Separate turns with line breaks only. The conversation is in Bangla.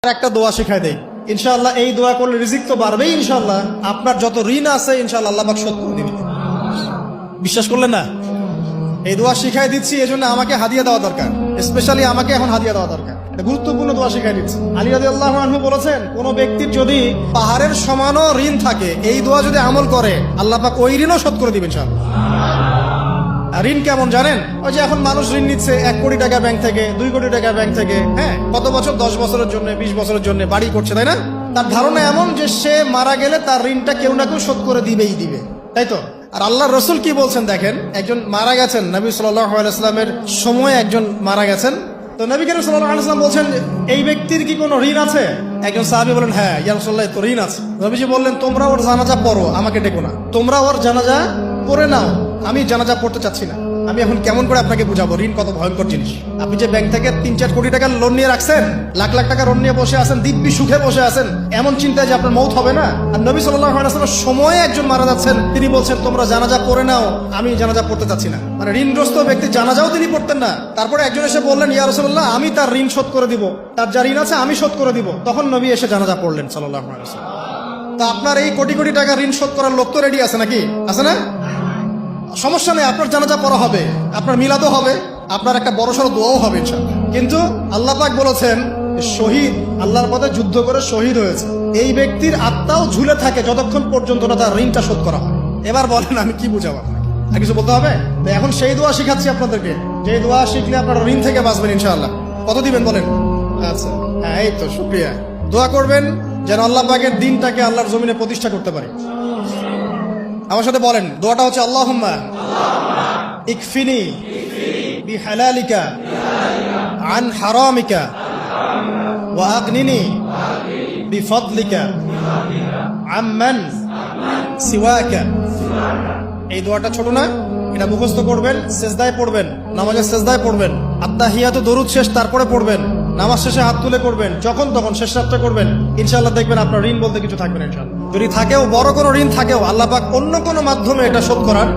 একটা দোয়া শিখাই দেই, ইনশাআল্লাহ এই দোয়া করলে রিজিক তো বাড়বেই ইনশাআল্লাহ। আপনার যত ঋণ আছে ইনশাআল্লাহ আল্লাহ পাক শোধ করে দিবেন। বিশ্বাস করলেন না? এই দোয়া শিখাই দিচ্ছি, এজন্য আমাকে হাদিয়া দেওয়া দরকার, স্পেশালি আমাকে এখন হাদিয়া দেওয়া দরকার। এটা গুরুত্বপূর্ণ দোয়া শিখাই দিচ্ছি। আলী রাদিয়াল্লাহু আনহু বলেছেন, কোন ব্যক্তির যদি পাহাড়ের সমানও ঋণ থাকে, এই দোয়া যদি আমল করে আল্লাহ পাক ওই ঋণও শোধ করে দিবেন ইনশাআল্লাহ। ঋণ কেমন জানেন? ওই যে এখন মানুষ ঋণ নিচ্ছে 1 কোটি টাকা ব্যাংক থেকে, 2 কোটি টাকা ব্যাংক থেকে, হ্যাঁ, কত বছর, 10 বছরের জন্য, 20 বছরের জন্য বাড়ি করছে, তাই না? তার ধারণা এমন যে সে মারা গেলে তার ঋণটা কেউ না কেউ শোধ করে দিবেই দিবে, তাই তো? আর আল্লাহর রাসূল কি বলছেন দেখেন, একজন মারা গেছেন, নবী সাল্লাল্লাহু আলাইহি ওয়াসাল্লামের সময় একজন মারা গেছেন। তো নবী করিম সাল্লাল্লাহু আলাইহি ওয়াসাল্লাম বলছেন, এই ব্যক্তির কি কোনো ঋণ আছে? একজন সাহাবী বলেন, হ্যাঁ ইয়া রাসূলুল্লাহ, তো ঋণ আছে। নবীজি বললেন, তোমরা ওর জানাজা পড়ো, আমাকে ডেকো না। তোমরা ওর জানাজা পড়ে নাও, আমি জানাজা পড়তে চাচ্ছি না। আমি এখন কেমন করে আপনাকে বুঝাবো ঋণ কত ভয়ঙ্কর জিনিস? আপনি যে ব্যাংক থেকে 3-4 কোটি টাকার লোন নিয়ে রাখছেন, লাখ লাখ টাকা লোন নিয়ে বসে আছেন, দিব্যি সুখে বসে আছেন, এমন চিন্তায় যে আপনার মৌত হবে না। আর নবী সাল্লাল্লাহু আলাইহি ওয়াসাল্লামের সময়ে একজন মারা যাচ্ছেন, তিনি বলছেন তোমরা জানাজা পড়ে নাও, আমি জানাজা পড়তে চাচ্ছি না। মানে ঋণগ্রস্ত ব্যক্তি জানাজাও তিনি পড়তেন না। তারপরে একজন এসে বললেন, ইয়া রাসূলুল্লাহ, আমি তার ঋণ শোধ করে দিব, তার যা ঋণ আছে আমি শোধ করে দিব। তখন নবী এসে জানাজা পড়লেন সাল্লাল্লাহু আলাইহি ওয়াসাল্লাম। তা আপনার এই কোটি কোটি টাকা ঋণ শোধ করার লোক তো রেডি আছে নাকি? আছে না? সমস্যা নেই, আপনার জানাজা পড়া হবে, আপনার মিলাদও হবে, আপনার একটা বড়সড় দোয়াও হবে ইনশাআল্লাহ। কিন্তু আল্লাহ পাক বলেছেন, শহীদ, আল্লাহর পথে যুদ্ধ করে শহীদ হয়েছে, এই ব্যক্তির আত্মাও ঝুলে থাকে যতক্ষণ পর্যন্ত না তার ঋণটা শোধ করা হয়। এবার বলেন আমি কি বুঝাবো আপনাকে? আর কিছু বলতে হবে? তো এখন সেই দোয়া শিখাচ্ছি আপনাদেরকে, যে দোয়া শিখলে আপনার ঋণ থেকে বাঁচবেন ইনশাআল্লাহ। কত দিবেন বলেন? আচ্ছা, হ্যাঁ, এই তো শুকরিয়া। দোয়া করবেন যেন আল্লাহ পাকের দিনটাকে আল্লাহর জমিনে প্রতিষ্ঠা করতে পারে। আমার সাথে বলেন, দোয়াটা হচ্ছে, আল্লাহুম্মা ইকফিনি বিহালালিকা আন হারামিকা ওয়া আগনিনি বিফদলিকা আম্মান সিওয়াকা। এই দোয়াটা ছোট না, এটা মুখস্থ করবেন, সেজদায় পড়বেন, নামাজের সেজদায় পড়বেন, আত্তাহিয়াতু দরুদ শেষ তারপরে পড়বেন, নামাজ শেষে হাত তুলে করবেন, যখন তখন শেষ রাতটা করবেন, ইনশাআল্লাহ দেখবেন আপনার ঋণ বলতে কিছু থাকবে না ইনশাআল্লাহ। যদি থাকেও, বড় কোনো ঋণ থাকেও, আল্লাহ পাক অন্য কোনো মাধ্যমে এটা শোধ করার